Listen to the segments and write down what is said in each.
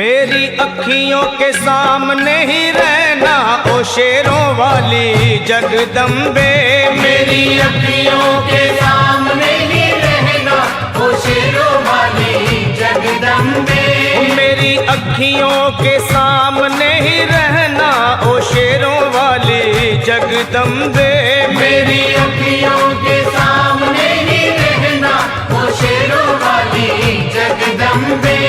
मेरी अखियों के सामने ही रहना ओ शेरों वाली जगदम्बे। मेरी अखियों के सामने ही रहना ओ शेरों वाली जगदम्बे। मेरी अखियों के सामने ही रहना ओ शेरों वाली जगदम्बे। मेरी अखियों के सामने ही रहना ओ शेरों वाली जगदम्बे।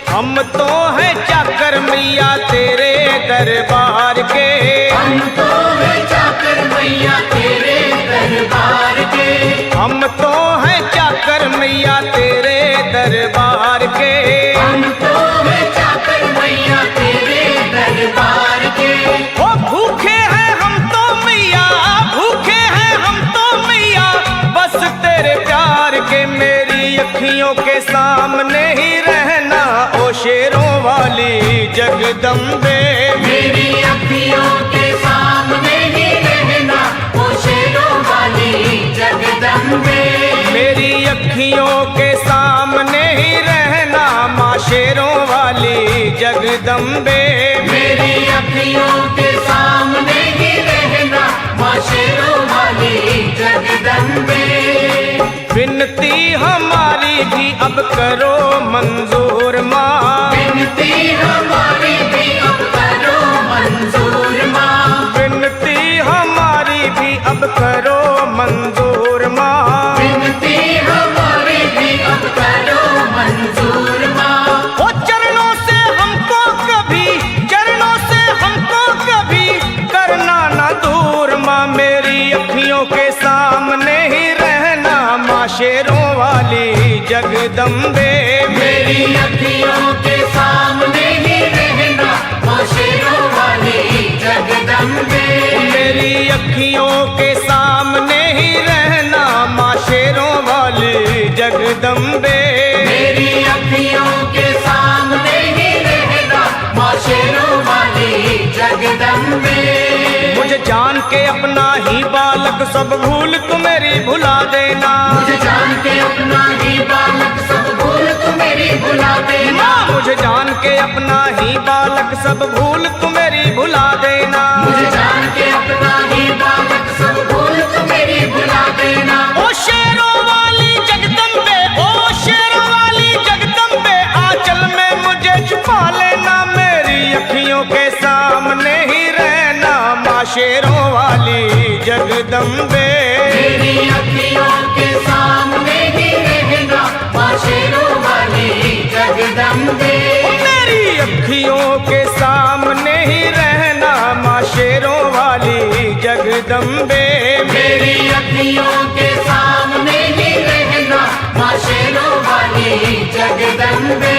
हम तो हैं चाकर मैया तेरे दरबार के। हम तो हैं चाकर मैया तेरे दरबार के। हम तो हैं चाकर मैया तेरे दरबार के। हम तो हैं चाकर मैया तेरे दरबार के। ओ भूखे हैं हम तो मैया, भूखे हैं हम तो मैया बस तेरे प्यार के। मेरी अखियों के सामने ही रहना ओ शेरों वाली जगदम्बे। मेरी अखियों के सामने ही रहना ओ शेरों वाली जगदम्बे। मेरी अखियों के सामने ही रहना माँ शेरों वाली जगदम्बे। मेरी अखियों के सामने ही रहना माँ शेरों वाली जगदम्बे। विनती हमारी भी अब करो मंजूर माँ। विनती हमारी भी अब करो मंजूर माँ। विनती हमारी भी अब करो मंजूर माँ। विनती हमारी भी अब करो मंजूर माँ। ओ चरणों से हमको कभी, चरणों से हमको कभी करना ना दूर माँ। मेरी अखियों के सामने ही रहना माँ शेरों वाली जगदम्बे। मेरी अखियों के सामने ही रहना माँ शेरों वाली जगदम्बे। मेरी अखियों के सामने ही रहना माँ शेरों वाली जगदम्बे। मेरी अखियों के सामने ही रहना माँ शेरों वाली जगदम्बे। मुझे जान के अपना ही बालक सब भूल तू मेरी भुला देना। मुझे जान के अपना ही बालक सब भूल तू मेरी भुला देना। मुझे जान के अपना ही बालक सब भूल तू मेरी भुला देना। मुझे जान के अपना ही बालक सब भूल तू मेरी भुला देना। ओ शेरों वाली जगदम्बे, ओ शेरों वाली जगदम्बे आंचल में मुझे छुपा लेना। मेरी अखियों के सामने ही रहना माँ शेरों वाली जगदम्बे। मेरी अखियों के सामने ही रहना माँ शेरों वाली जगदम्बे। मेरी अखियों के सामने ही रहना माँ शेरों वाली जगदम्बे। मेरी अखियों के सामने ही रहना माँ शेरों वाली जगदम्बे।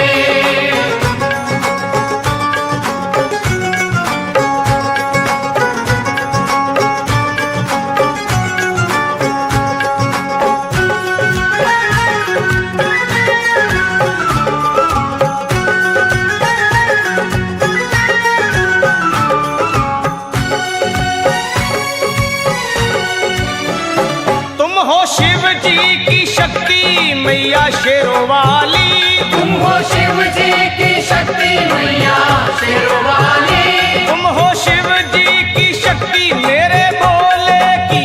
शिव जी की शक्ति मैया शेरों वाली। तुम हो शिव जी की शक्ति मैया शेरों वाली। तुम हो शिव जी की शक्ति मेरे भोले की,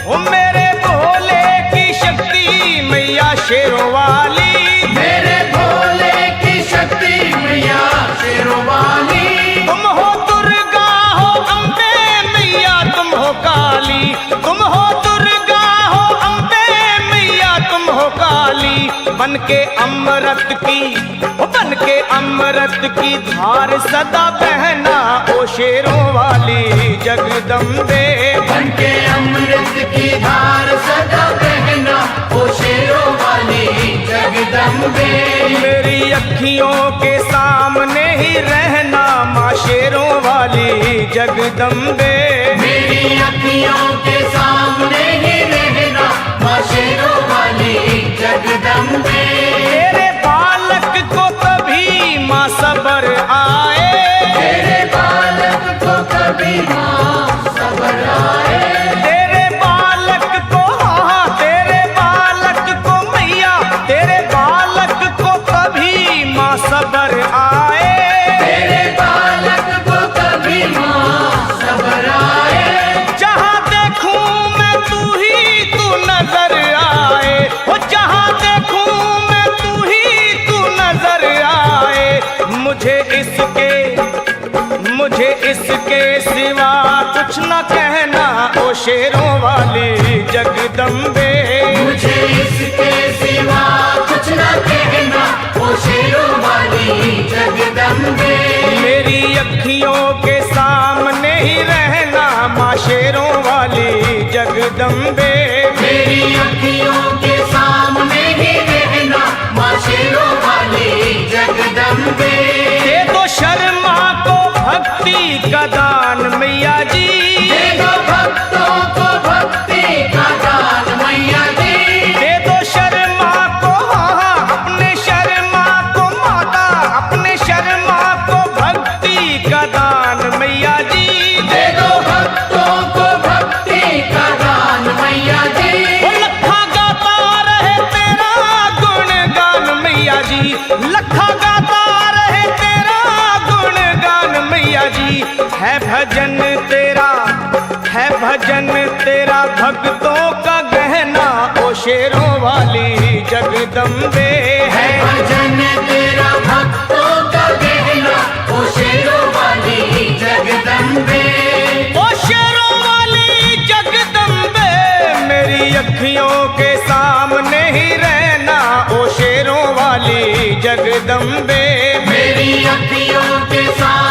ओ मेरे भोले की शक्ति मैया शेरों वाली। मेरे भोले की शक्ति मैया शेरों वाली। तुम हो दुर्गा हो अम्बे मैया तुम हो काली। तुम हो दुर्गा हो अम्बे मैया तुम हो काली। बन के अमृत की, बन के अमृत की धार सदा बहना ओ शेरों वाली जगदम्बे। बन के अमृत की धार सदा बहना ओ शेरों वाली जगदम्बे। मेरी अखियों के सामने ही रहना माँ शेरों वाली जगदम्बे। मेरी अखियों के सामने ही रहना माँ शेरों वाली जगदम्बे। तेरे बालक को कभी माँ सबर आए। तेरे बालक को कभी माँ सबर आए। तेरे बालक को, हाँ तेरे बालक को मैया, तेरे बालक को कभी माँ सबर आए। मुझे इसके सिवा कुछ न कहना ओ शेरों वाली जगदम्बे। मुझे इसके सिवा कुछ न कहना ओ शेरों वाली जगदम्बे। मेरी अखियों के सामने ही रहना माँ शेरों वाली जगदम्बे। मेरी अखियों के सामने ही रहना माँ शेरों वाली जगदम्बे। दे दो शर्मा को भक्ति का दान मैया जी। दे दो भक्तों को भक्ति का दान मैया जी। दे दो शर्मा को अपने शर्मा को माता, अपने शर्मा को भक्ति का दान मैया जी। दे दो भक्तों को भक्ति का दान मैया जी। वो लखा गाता रहे तेरा गुणगान मैया जी। लखा गाता रहे तेरा गुणगान मैया जी। है भजन तेरा भक्तों का गहना ओ शेरों वाली जगदम्बे। है भजन तेरा भक्तों का गहना ओ शेरों वाली जगदम्बे। ओ शेरों वाली जगदम्बे मेरी अखियों के सामने ही रहना ओ शेरों वाली जगदम्बे। मेरी अखियों के सामने